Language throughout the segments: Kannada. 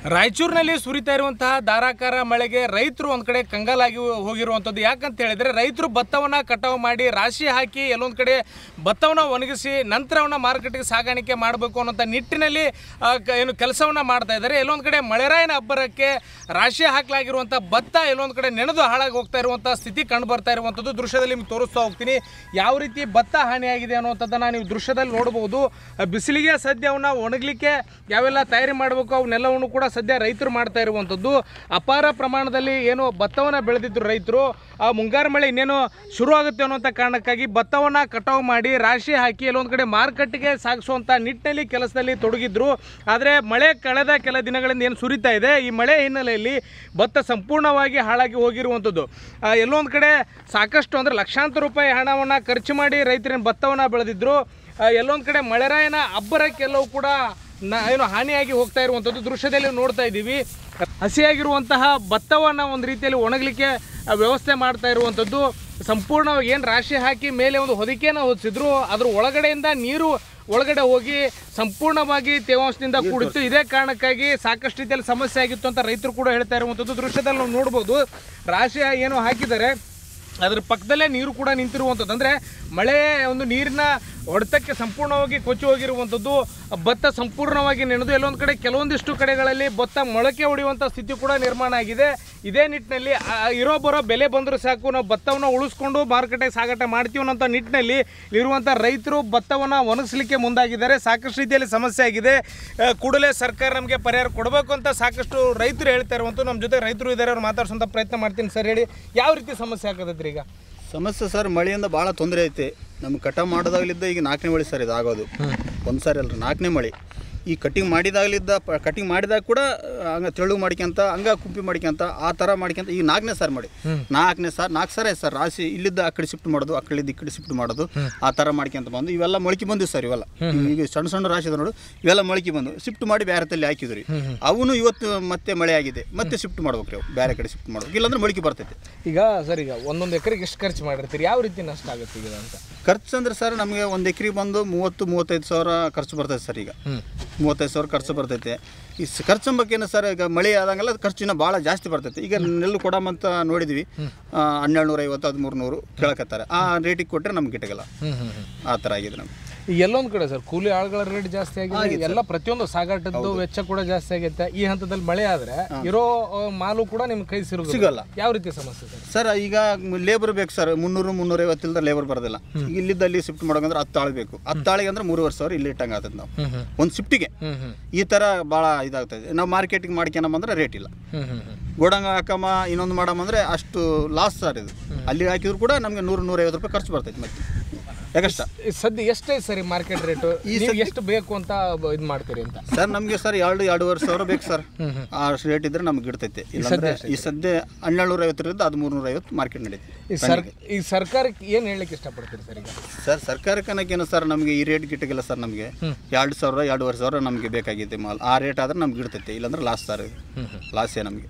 ರಾಯಚೂರಿನಲ್ಲಿ ಸುರಿತಾ ಇರುವಂತಹ ಧಾರಾಕಾರ ಮಳೆಗೆ ರೈತರು ಒಂದು ಕಡೆ ಕಂಗಾಲಾಗಿ ಹೋಗಿರುವಂಥದ್ದು. ಯಾಕಂತ ಹೇಳಿದರೆ ರೈತರು ಭತ್ತವನ್ನು ಕಟಾವು ಮಾಡಿ ರಾಶಿ ಹಾಕಿ ಎಲ್ಲೊಂದು ಕಡೆ ಭತ್ತವನ್ನು ಒಣಗಿಸಿ ನಂತರವನ್ನು ಮಾರುಕಟ್ಟೆಗೆ ಸಾಗಾಣಿಕೆ ಮಾಡಬೇಕು ಅನ್ನೋಂಥ ನಿಟ್ಟಿನಲ್ಲಿ ಏನು ಕೆಲಸವನ್ನು ಮಾಡ್ತಾ ಇದ್ದಾರೆ. ಎಲ್ಲೊಂದು ಕಡೆ ಮಳೆರಾಯನ ಅಬ್ಬರಕ್ಕೆ ರಾಶಿ ಹಾಕಲಾಗಿರುವಂಥ ಭತ್ತ ಎಲ್ಲೊಂದು ಕಡೆ ನೆನೆದು ಹಾಳಾಗಿ ಹೋಗ್ತಾ ಇರುವಂಥ ಸ್ಥಿತಿ ಕಂಡು ಬರ್ತಾ ಇರುವಂಥದ್ದು ದೃಶ್ಯದಲ್ಲಿ ನಿಮ್ಗೆ ತೋರಿಸ್ತಾ ಹೋಗ್ತೀನಿ. ಯಾವ ರೀತಿ ಭತ್ತ ಹಾನಿಯಾಗಿದೆ ಅನ್ನುವಂಥದ್ದನ್ನು ನೀವು ದೃಶ್ಯದಲ್ಲಿ ನೋಡ್ಬೋದು. ಬಿಸಿಲಿಗೆ ಸದ್ಯವನ್ನು ಒಣಗಲಿಕ್ಕೆ ಯಾವೆಲ್ಲ ತಯಾರಿ ಮಾಡಬೇಕು ಅವನ್ನೆಲ್ಲವನ್ನು ಕೂಡ ಸದ್ಯ ರೈತರು ಮಾಡ್ತಾ ಇರುವಂಥದ್ದು. ಅಪಾರ ಪ್ರಮಾಣದಲ್ಲಿ ಏನು ಭತ್ತವನ್ನು ಬೆಳೆದಿದ್ರು ರೈತರು, ಆ ಮುಂಗಾರು ಮಳೆ ಇನ್ನೇನು ಶುರು ಆಗುತ್ತೆ ಅನ್ನುವಂಥ ಕಾರಣಕ್ಕಾಗಿ ಭತ್ತವನ್ನು ಕಟಾವು ಮಾಡಿ ರಾಶಿ ಹಾಕಿ ಎಲ್ಲೊಂದು ಕಡೆ ಮಾರುಕಟ್ಟೆಗೆ ಸಾಗಿಸುವಂಥ ನಿಟ್ಟಿನಲ್ಲಿ ಕೆಲಸದಲ್ಲಿ ತೊಡಗಿದ್ರು. ಆದರೆ ಮಳೆ ಕಳೆದ ಕೆಲ ದಿನಗಳಿಂದ ಏನು ಸುರಿತಾ ಇದೆ, ಈ ಮಳೆ ಹಿನ್ನೆಲೆಯಲ್ಲಿ ಭತ್ತ ಸಂಪೂರ್ಣವಾಗಿ ಹಾಳಾಗಿ ಹೋಗಿರುವಂಥದ್ದು. ಎಲ್ಲೊಂದು ಕಡೆ ಸಾಕಷ್ಟು ಅಂದರೆ ಲಕ್ಷಾಂತರ ರೂಪಾಯಿ ಹಣವನ್ನು ಖರ್ಚು ಮಾಡಿ ರೈತರಿನ ಭತ್ತವನ್ನು ಬೆಳೆದಿದ್ರು. ಎಲ್ಲೊಂದು ಕಡೆ ಮಳೆರಾಯನ ಅಬ್ಬರಕ್ಕೆಲ್ಲವೂ ಕೂಡ ಏನು ಹಾನಿಯಾಗಿ ಹೋಗ್ತಾ ಇರುವಂಥದ್ದು ದೃಶ್ಯದಲ್ಲಿ ನೋಡ್ತಾ ಇದ್ದೀವಿ. ಹಸಿಯಾಗಿರುವಂತಹ ಭತ್ತವನ್ನು ಒಂದು ರೀತಿಯಲ್ಲಿ ಒಣಗಲಿಕ್ಕೆ ವ್ಯವಸ್ಥೆ ಮಾಡ್ತಾ ಇರುವಂಥದ್ದು. ಸಂಪೂರ್ಣವಾಗಿ ಏನು ರಾಶಿ ಹಾಕಿ ಮೇಲೆ ಒಂದು ಹೊದಿಕೆಯನ್ನು ಹೊದಿಸಿದ್ರು, ಅದ್ರ ಒಳಗಡೆಯಿಂದ ನೀರು ಒಳಗಡೆ ಹೋಗಿ ಸಂಪೂರ್ಣವಾಗಿ ತೇವಾಂಶದಿಂದ ಕೂಡಿತ್ತು. ಇದೇ ಕಾರಣಕ್ಕಾಗಿ ಸಾಕಷ್ಟು ರೀತಿಯಲ್ಲಿ ಸಮಸ್ಯೆ ಆಗಿತ್ತು ಅಂತ ರೈತರು ಕೂಡ ಹೇಳ್ತಾ ಇರುವಂಥದ್ದು ದೃಶ್ಯದಲ್ಲಿ ನಾವು ನೋಡ್ಬೋದು. ರಾಶಿ ಏನು ಹಾಕಿದ್ದಾರೆ ಅದ್ರ ಪಕ್ಕದಲ್ಲೇ ನೀರು ಕೂಡ ನಿಂತಿರುವಂಥದ್ದು. ಅಂದರೆ ಮಳೆ ಒಂದು ನೀರಿನ ಹೊಡೆತಕ್ಕೆ ಸಂಪೂರ್ಣವಾಗಿ ಕೊಚ್ಚಿ ಹೋಗಿರುವಂಥದ್ದು. ಭತ್ತ ಸಂಪೂರ್ಣವಾಗಿ ನೆನೆದು ಎಲ್ಲೊಂದು ಕಡೆ ಕೆಲವೊಂದಿಷ್ಟು ಕಡೆಗಳಲ್ಲಿ ಭತ್ತ ಮೊಳಕೆ ಹೊಡೆಯುವಂಥ ಸ್ಥಿತಿ ಕೂಡ ನಿರ್ಮಾಣ ಆಗಿದೆ. ಇದೇ ನಿಟ್ಟಿನಲ್ಲಿ ಇರೋ ಬರೋ ಬೆಲೆ ಬಂದರೂ ಸಾಕು, ನಾವು ಭತ್ತವನ್ನು ಉಳಿಸ್ಕೊಂಡು ಮಾರುಕಟ್ಟೆಗೆ ಸಾಗಾಟ ಮಾಡ್ತೀವಿ ಅನ್ನೋಂಥ ನಿಟ್ಟಿನಲ್ಲಿ ಇರುವಂಥ ರೈತರು ಭತ್ತವನ್ನು ಒಣಗಿಸ್ಲಿಕ್ಕೆ ಮುಂದಾಗಿದ್ದಾರೆ. ಸಾಕಷ್ಟು ರೀತಿಯಲ್ಲಿ ಸಮಸ್ಯೆ ಆಗಿದೆ. ಕೂಡಲೇ ಸರ್ಕಾರ ನಮಗೆ ಪರಿಹಾರ ಕೊಡಬೇಕು ಅಂತ ಸಾಕಷ್ಟು ರೈತರು ಹೇಳ್ತಾ ಇರುವಂಥ. ನಮ್ಮ ಜೊತೆ ರೈತರು ಇದ್ದಾರೆ, ಅವ್ರು ಮಾತಾಡ್ಸೋಂಥ ಪ್ರಯತ್ನ ಮಾಡ್ತೀನಿ. ಸರ್ ಹೇಳಿ, ಯಾವ ರೀತಿ ಸಮಸ್ಯೆ ಆಗತ್ತೈತ್ರಿ ಈಗ? ಸಮಸ್ಯೆ ಸರ್, ಮಳೆಯಿಂದ ಭಾಳ ತೊಂದರೆ ಐತಿ. ನಮ್ಗೆ ಕಟಾವು ಮಾಡೋದಾಗಲಿದ್ದ ಈಗ 4ನೇ ಮಳೆ ಸರ್ ಇದು ಆಗೋದು. ಒಂದು ಸಾರಿ ಅಲ್ರಿ 4ನೇ ಮಳೆ. ಈ ಕಟಿಂಗ್ ಮಾಡಿದಾಗ ಕೂಡ ಹಂಗೆ ತೆಳು ಮಾಡ್ಕೊಂತ ಹಂಗೆ ಕುಂಪಿ ಮಾಡ್ಕೊಂತ ಆ ಥರ ಮಾಡ್ಕೊಂತ ಈಗ 4ನೇ ಸಾರಿ ಮಾಡಿ 4 ಸಾರಿ ಸರ್ ರಾಶಿ ಇಲ್ಲಿದ್ದ ಆ ಕಡೆ ಶಿಫ್ಟ್ ಮಾಡೋದು, ಆ ಕಡೆಯಿಂದ ಈ ಕಡೆ ಶಿಫ್ಟ್ ಮಾಡೋದು, ಆ ಥರ ಮಾಡ್ಕೊಂತ ಬಂದು ಇವೆಲ್ಲ ಮೊಳಕೆ ಬಂದಿವಿ ಸರ್. ಇವೆಲ್ಲ ಈಗ ಸಣ್ಣ ಸಣ್ಣ ರಾಶಿ ನೋಡು, ಇವೆಲ್ಲ ಮೊಳಕೆ ಬಂದು ಶಿಫ್ಟ್ ಮಾಡಿ ಬೇರೆ ತಲ್ಲಿ ಹಾಕಿದ್ರಿ. ಅವನು ಇವತ್ತು ಮತ್ತೆ ಮಳೆ ಆಗಿದೆ, ಮತ್ತೆ ಶಿಫ್ಟ್ ಮಾಡ್ಬೇಕ್ರಿ, ಅವು ಬೇರೆ ಕಡೆ ಶಿಫ್ಟ್ ಮಾಡ್ಬೇಕು, ಇಲ್ಲಾಂದ್ರೆ ಮೊಳಕೆ ಬರ್ತೈತೆ. ಈಗ ಸರ್, ಈಗ ಒಂದೊಂದು ಎಕರೆಗೆ ಎಷ್ಟು ಖರ್ಚು ಮಾಡಿರ್ತೀರಿ, ಯಾವ ರೀತಿ ನಷ್ಟ ಆಗುತ್ತೆ ಈಗ ಅಂತ? ಖರ್ಚು ಅಂದ್ರೆ ಸರ್ ನಮಗೆ ಒಂದು ಎಕರೆಗೆ ಬಂದು 30-35 ಸಾವಿರ ಖರ್ಚು ಬರ್ತೈತೆ ಸರ್. ಈಗ 35 ಸಾವಿರ ಖರ್ಚು ಬರ್ತೈತೆ. ಈ ಖರ್ಚು ಬಗ್ಗೆ ಸರ್ ಈಗ ಮಳೆ ಆದಂಗೆಲ್ಲ ಖರ್ಚಿನ ಭಾಳ ಜಾಸ್ತಿ ಬರ್ತೈತೆ. ಈಗ ನೆಲ್ಲು ಕೊಡಮಂತ ನೋಡಿದ್ವಿ, 1250 1300 ಕೇಳಕತ್ತಾರೆ. ಆ ರೇಟಿಗೆ ಕೊಟ್ಟರೆ ನಮ್ಗೆ ಗಿಟ್ಟಗಲ್ಲ, ಆ ಥರ ಆಗಿದೆ ನಮ್ಗೆ. ಎಲ್ಲೊಂದು ಕಡೆ ಸರ್ ಕೂಲಿ ಆಳುಗಳ ರೇಟ್ ಜಾಸ್ತಿ ಆಗಿದೆ, ಎಲ್ಲ ಪ್ರತಿಯೊಂದು ಸಾಗಾಟದ್ದು ವೆಚ್ಚ ಕೂಡ ಜಾಸ್ತಿ ಆಗೈತೆ. ಈ ಹಂತದಲ್ಲಿ ಮಳೆ ಆದರೆ ಇರೋ ಮಾಲು ಕೂಡ ನಿಮ್ಗೆ ಕೈ ಸಿಗಲ್ಲ. ಯಾವ ರೀತಿ ಸಮಸ್ಯೆ ಸರ್? ಈಗ ಲೇಬರ್ ಬೇಕು ಸರ್, 300-350 ಇಲ್ದ ಲೇಬರ್ ಬರೋದಿಲ್ಲ. ಇಲ್ಲಿದ್ದಲ್ಲಿ ಶಿಫ್ಟ್ ಮಾಡೋಕಂದ್ರೆ 10 ಆಳು ಬೇಕು. 10 ಆಳಿಗೆ ಅಂದ್ರೆ 3,500 ಸಾವಿರ ಇಲ್ಲಿ ಇಟ್ಟಂಗೆ ಆಗ್ತದೆ ನಾವು ಒಂದು ಶಿಫ್ಟಿಗೆ. ಈ ಥರ ಭಾಳ ಇದಾಗ್ತದೆ. ನಾವು ಮಾರ್ಕೆಟಿಂಗ್ ಮಾಡ್ಕೊಂಬಂದ್ರೆ ರೇಟ್ ಇಲ್ಲ. ಗೋಡಂಗ ಹಾಕಮ್ಮ ಇನ್ನೊಂದು ಮಾಡಮ್ಮಂದ್ರೆ ಅಷ್ಟು ಲಾಸ್ ಸರ್ ಇದು. ಅಲ್ಲಿ ಹಾಕಿದ್ರು ಕೂಡ ನಮಗೆ 100-150 ರೂಪಾಯಿ ಖರ್ಚು ಬರ್ತೈತೆ. ಮತ್ತೆ ಯಾಕಷ್ಟ ಸದ್ಯ ಎಷ್ಟೇ ಸರಿ ಮಾರ್ಕೆಟ್ ರೇಟು, ಎಷ್ಟು ಬೇಕು ಅಂತ ಇದು ಮಾಡ್ತೀರಿ ಅಂತ ಸರ್? ನಮಗೆ ಸರ್ 2-2.5 ಸಾವಿರ ಬೇಕು ಸರ್. ಆ ರೇಟ್ ಇದ್ರೆ ನಮ್ಗೆ ಇಡ್ತೈತೆ. ಇಲ್ಲಾಂದ್ರೆ ಈ ಸದ್ಯ 1250ರಿಂದ 1350 ಮಾರ್ಕೆಟ್ ನಡೀತೆ. ಈ ಸರ್ಕಾರಕ್ಕೆ ಏನು ಹೇಳಲಿಕ್ಕೆ ಇಷ್ಟಪಡ್ತೀರಿ ಸರ್? ಈಗ ಸರ್ ಸರ್ಕಾರಕ್ಕೆ ಅನ್ನೋಕ್ಕೇನು ಸರ್, ನಮಗೆ ಈ ರೇಟ್ ಗಿಟ್ಟಿಗಿಲ್ಲ ಸರ್. ನಮಗೆ 2,000-2,500 ಸಾವಿರ ನಮಗೆ ಬೇಕಾಗಿದೆ ಮಾಲ್. ಆ ರೇಟ್ ಆದ್ರೆ ನಮ್ಗೆ ಇಡ್ತೈತೆ, ಇಲ್ಲಾಂದ್ರೆ ಲಾಸ್ ಸರ್, ಲಾಸೇ ನಮಗೆ.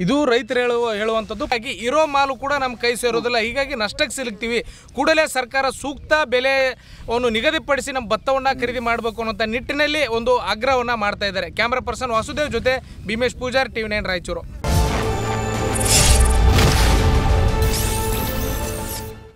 ಇದು ರೈತರು ಹೇಳುವಂಥದ್ದು. ಹಾಗಾಗಿ ಇರೋ ಮಾಲು ಕೂಡ ನಮ್ಮ ಕೈ ಸೇರೋದಿಲ್ಲ, ಹೀಗಾಗಿ ನಷ್ಟಕ್ಕೆ ಸಿಲುಕ್ತೀವಿ. ಕೂಡಲೇ ಸರ್ಕಾರ ಸೂಕ್ತ ಬೆಲೆಯನ್ನು ನಿಗದಿಪಡಿಸಿ ನಮ್ಮ ಭತ್ತವನ್ನು ಖರೀದಿ ಮಾಡಬೇಕು ಅನ್ನೋಂಥ ನಿಟ್ಟಿನಲ್ಲಿ ಒಂದು ಆಗ್ರಹವನ್ನು ಮಾಡ್ತಾ ಇದ್ದಾರೆ. ಕ್ಯಾಮ್ರಾ ಪರ್ಸನ್ ವಾಸುದೇವ್ ಜೊತೆ ಭೀಮೇಶ್ ಪೂಜಾರ್, TV9 ರಾಯಚೂರು.